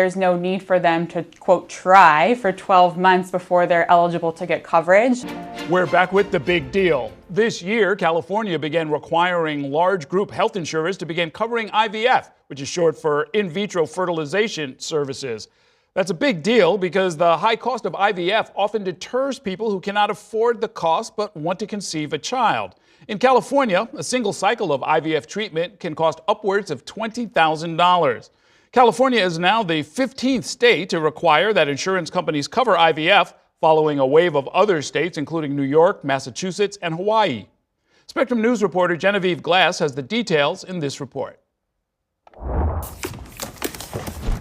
there's no need for them to, quote, try for 12 months before they're eligible to get coverage. We're back with the big deal. This year, California began requiring large group health insurers to begin covering IVF, which is short for in vitro fertilization services. That's a big deal because the high cost of IVF often deters people who cannot afford the cost but want to conceive a child. In California, a single cycle of IVF treatment can cost upwards of $20,000. California is now the 15th state to require that insurance companies cover IVF, following a wave of other states, including New York, Massachusetts, and Hawaii. Spectrum News reporter Genevieve Glass has the details in this report.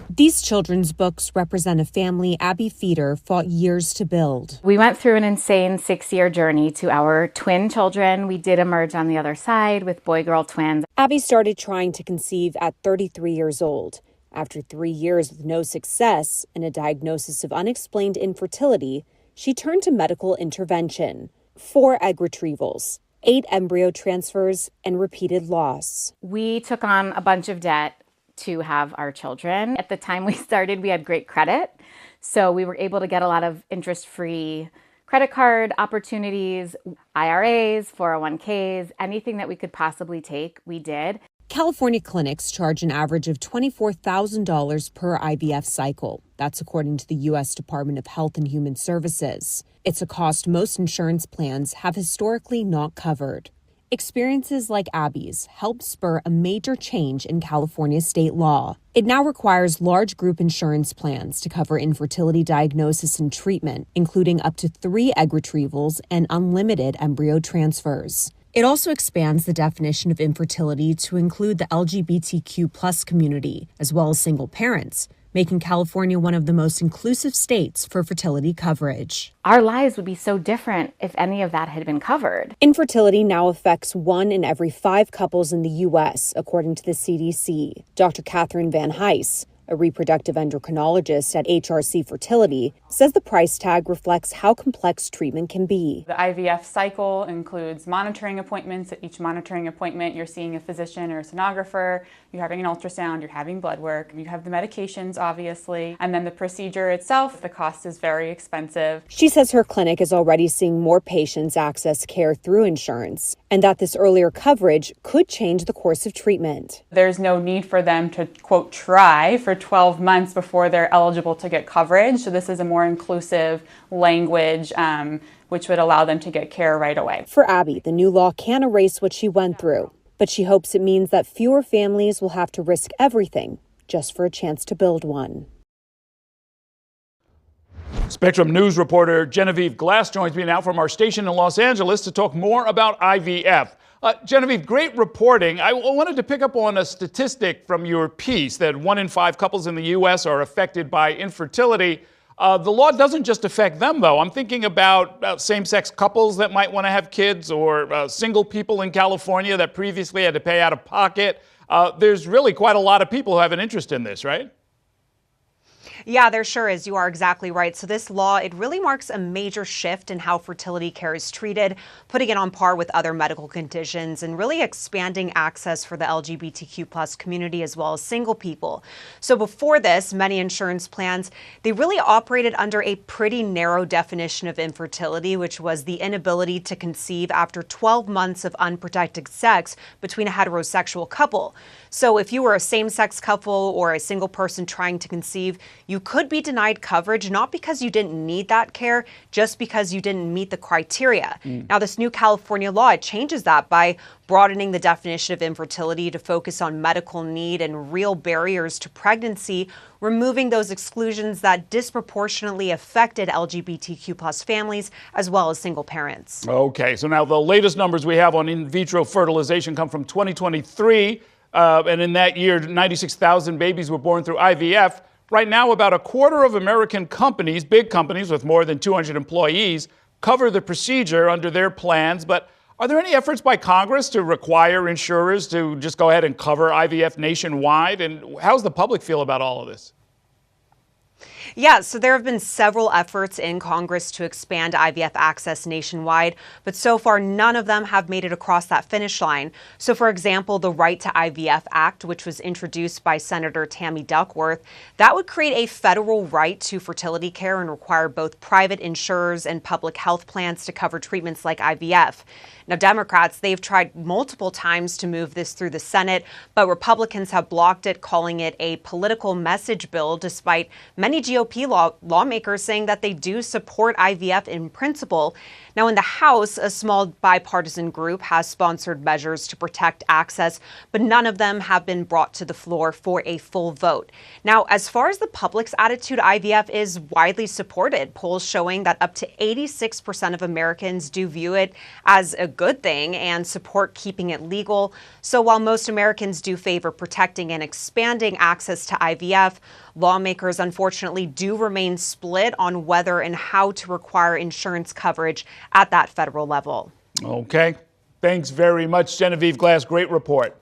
These children's books represent a family Abby Feeder fought years to build. We went through an insane 6-year journey to our twin children. We did emerge on the other side with boy-girl twins. Abby started trying to conceive at 33 years old. After 3 years with no success and a diagnosis of unexplained infertility, she turned to medical intervention. 4 egg retrievals, 8 embryo transfers, and repeated loss. We took on a bunch of debt to have our children. At the time we started, we had great credit. So we were able to get a lot of interest-free credit card opportunities, IRAs, 401ks, anything that we could possibly take, we did. California clinics charge an average of $24,000 per IVF cycle. That's according to the U.S. Department of Health and Human Services. It's a cost most insurance plans have historically not covered. Experiences like Abby's helped spur a major change in California state law. It now requires large group insurance plans to cover infertility diagnosis and treatment, including up to 3 egg retrievals and unlimited embryo transfers. It also expands the definition of infertility to include the LGBTQ+ community, as well as single parents, making California one of the most inclusive states for fertility coverage. Our lives would be so different if any of that had been covered. Infertility now affects 1 in every 5 couples in the U.S., according to the CDC. Dr. Catherine Van Heis, a reproductive endocrinologist at HRC Fertility, says the price tag reflects how complex treatment can be. The IVF cycle includes monitoring appointments. At each monitoring appointment, you're seeing a physician or a sonographer, you're having an ultrasound, you're having blood work, you have the medications, obviously, and then the procedure itself, the cost is very expensive. She says her clinic is already seeing more patients access care through insurance, and that this earlier coverage could change the course of treatment. There's no need for them to, quote, try for 12 months before they're eligible to get coverage. So this is a more inclusive language which would allow them to get care right away. For Abby, the new law can't erase what she went through, but she hopes it means that fewer families will have to risk everything just for a chance to build one. Spectrum News reporter Genevieve Glass joins me now from our station in Los Angeles to talk more about IVF. Genevieve, great reporting. I wanted to pick up on a statistic from your piece that 1 in 5 couples in the U.S. are affected by infertility. The law doesn't just affect them, though. I'm thinking about same-sex couples that might want to have kids, or single people in California that previously had to pay out of pocket. There's really quite a lot of people who have an interest in this, right? Yeah, there sure is. You are exactly right. So this law, it really marks a major shift in how fertility care is treated, putting it on par with other medical conditions and really expanding access for the LGBTQ+ community as well as single people. So before this, many insurance plans, they really operated under a pretty narrow definition of infertility, which was the inability to conceive after 12 months of unprotected sex between a heterosexual couple. So if you were a same-sex couple or a single person trying to conceive, you could be denied coverage, not because you didn't need that care, just because you didn't meet the criteria. Now, this new California law, it changes that by broadening the definition of infertility to focus on medical need and real barriers to pregnancy, removing those exclusions that disproportionately affected LGBTQ+ families as well as single parents. Okay, so now the latest numbers we have on in vitro fertilization come from 2023. And in that year, 96,000 babies were born through IVF. Right now, about a quarter of American companies, big companies with more than 200 employees, cover the procedure under their plans. But are there any efforts by Congress to require insurers to just go ahead and cover IVF nationwide? And how does the public feel about all of this? Yeah, so there have been several efforts in Congress to expand IVF access nationwide, but so far none of them have made it across that finish line. So for example, the Right to IVF Act, which was introduced by Senator Tammy Duckworth, that would create a federal right to fertility care and require both private insurers and public health plans to cover treatments like IVF. Now, Democrats, they've tried multiple times to move this through the Senate, but Republicans have blocked it, calling it a political message bill, despite many GOP lawmakers saying that they do support IVF in principle. Now, in the House, a small bipartisan group has sponsored measures to protect access, but none of them have been brought to the floor for a full vote. Now, as far as the public's attitude, IVF is widely supported, polls showing that up to 86% of Americans do view it as a good thing and support keeping it legal. So while most Americans do favor protecting and expanding access to IVF, lawmakers unfortunately do remain split on whether and how to require insurance coverage at that federal level. Okay. Thanks very much, Genevieve Glass. Great report.